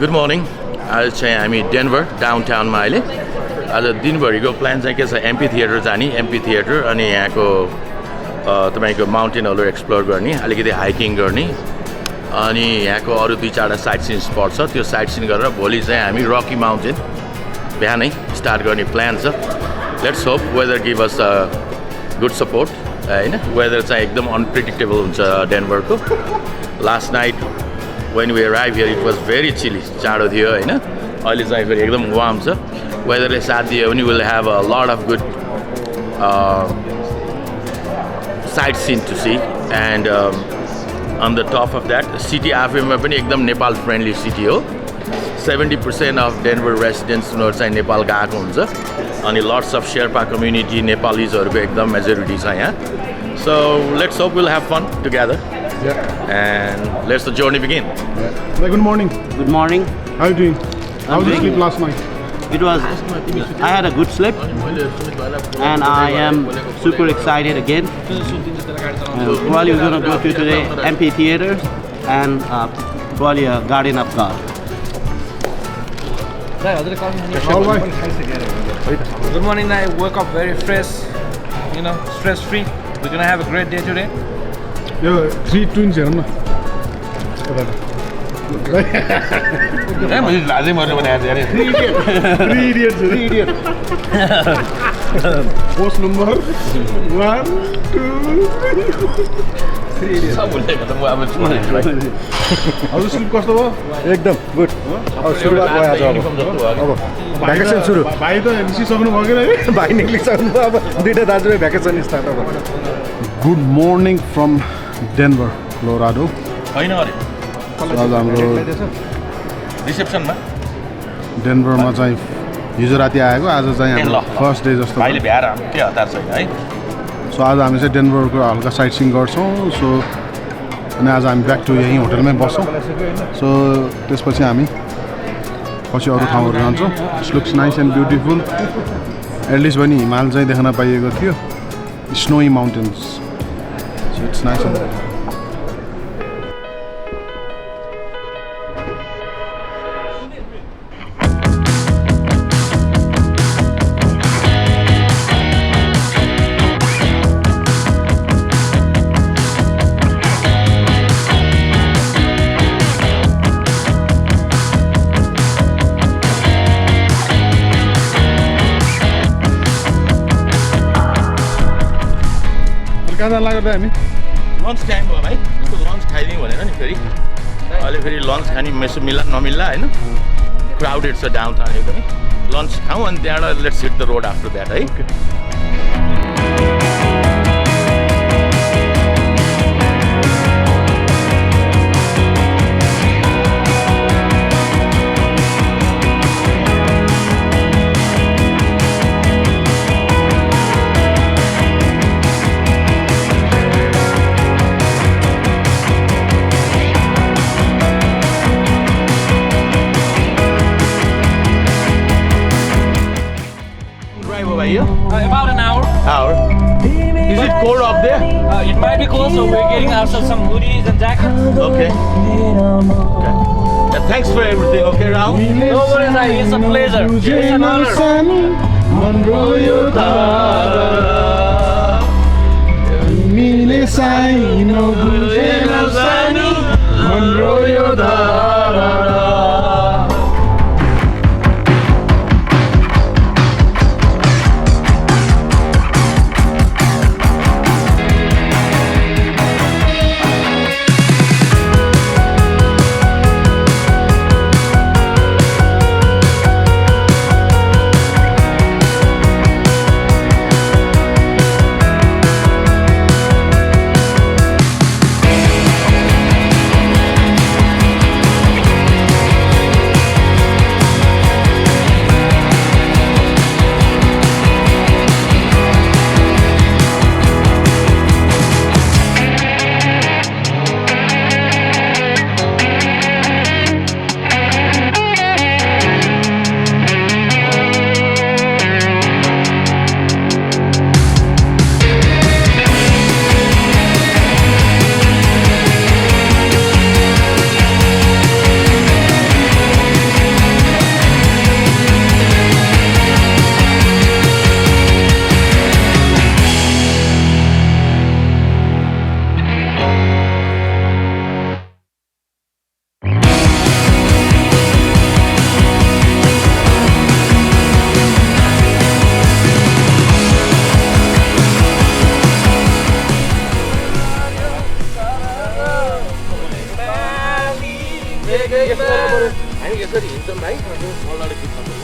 Good morning. आज चाहिँ हामी डेनभर डाउनटाउनमा अहिले आज दिनभरिको प्लान चाहिँ के छ एमपी थिएटर जाने एमपी थिएटर अनि यहाँको तपाईको माउन्टेनहरू एक्सप्लोर गर्ने अलिकति हाइकिङ गर्ने अनि यहाँको अरू दुई चारवटा साइट सिन स्पट छ त्यो साइट सिन गरेर भोलि चाहिँ हामी रकी माउन्टेन बिहानै स्टार्ट गर्ने प्लान छ let's hope weather give us good support हैन वेदर चाहिँ एकदम अनप्रेडिक्टेबल हुन्छ डेनभरको last night when we arrived here it was very chilly चाँडो थियो हैन अहिले चाहिँ फेरि एकदम वार्म छ वेदरले साथ दियो भने we'll have a lot of good sightseeing to see and on the top of that city आफैमा पनि एकदम नेपाल फ्रेन्डली सिटी हो 70% of Denver residents चाहिँ नेपाल गएको हुन्छ अनि lots of Sherpa community नेपालीजहरुको एकदम मेजोरिटी छ यहाँ so let's hope we'll have fun together. Yeah. And let's the journey begin. Yeah. Good morning. Good morning. How are you doing? How did you sleep last night? It was. I had a good sleep, and I am super excited again. Probably we're gonna go to today amphitheater and probably a Garden of God. All right. Good morning. I woke up very fresh, stress free. We're gonna have a great day today. Yo, 3 twins here, no? Three idiots. Post number 1, 2, 3 idiots. How is sleep कस्तो भयो? एकदम good अब सुरुवात भयो आज अब vacation सुरु भाइ त निस्किसक्नु भयो कि भाइ निक्लिसक्नु भयो अब दुईटा दाजुभाइ भ्याकेसन स्टार्ट अब good morning from Denver Colorado हैन अरे आज हाम्रो रिसेप्सनमा डेनभरमा चाहिँ हिजो राति आएको आज चाहिँ हाम्रो फर्स्ट डे जस्तो भाइले भ्याएर के हतार छैन है सो आज हामी चाहिँ डेनभरको हल्का साइट सिइङ गर्छौँ सो अनि आज हामी ब्याक टु यहीँ होटलमै बस्छौँ सो त्यसपछि हामी पछि अरू ठाउँहरू जान्छौँ it's looks nice and beautiful at least पनि हिमाल चाहिँ देख्न पाइएको थियो snowy mountains so it's nice and कहाँ जान लाग्यो त हामी लन्च टाइम भयो भाइ लन्च खाइदिउँ भनेर नि फेरि अहिले फेरि लन्च खाने मेसो नमिल्ला होइन क्राउडेड छ डाउन टाउन एकदमै लन्च खाउँ अनि त्यहाँबाट let's hit the road after that है About an hour. Is it cold up there? It might be cold, so we're getting ourselves some hoodies and jackets. Okay. Yeah, thanks for everything, okay, Rahul? No worries, it's a pleasure. It's an honor. हामी यसरी हिँड्छौँ भाइ बल्लले खिच्छ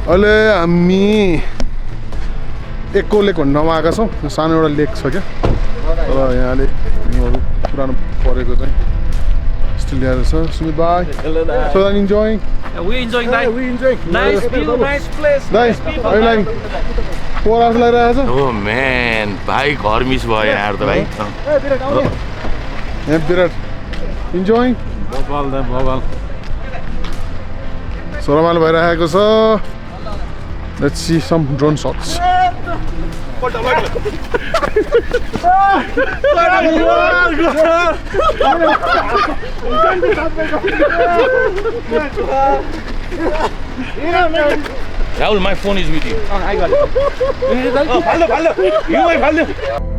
अहिले हामी एक्को लेक भन्ने ठाउँमा आएका छौँ सानो एउटा लेक छ क्या तर यहाँले हिउँहरू पुरानो परेको चाहिँ स्टिल ल्याएर छ सुमित भाइ so that enjoying We enjoying that. we enjoying Nice view, nice place. दाइ अहिले 4 hours लागिरहेको छ ओ म्यान भाइ घर मिस भयो यहाँ त भाइ यहाँ विराट इन्जोइङ सो रमाइलो भइरहेको छ let's see some drone shots Rahul, my phone is with you. I got it.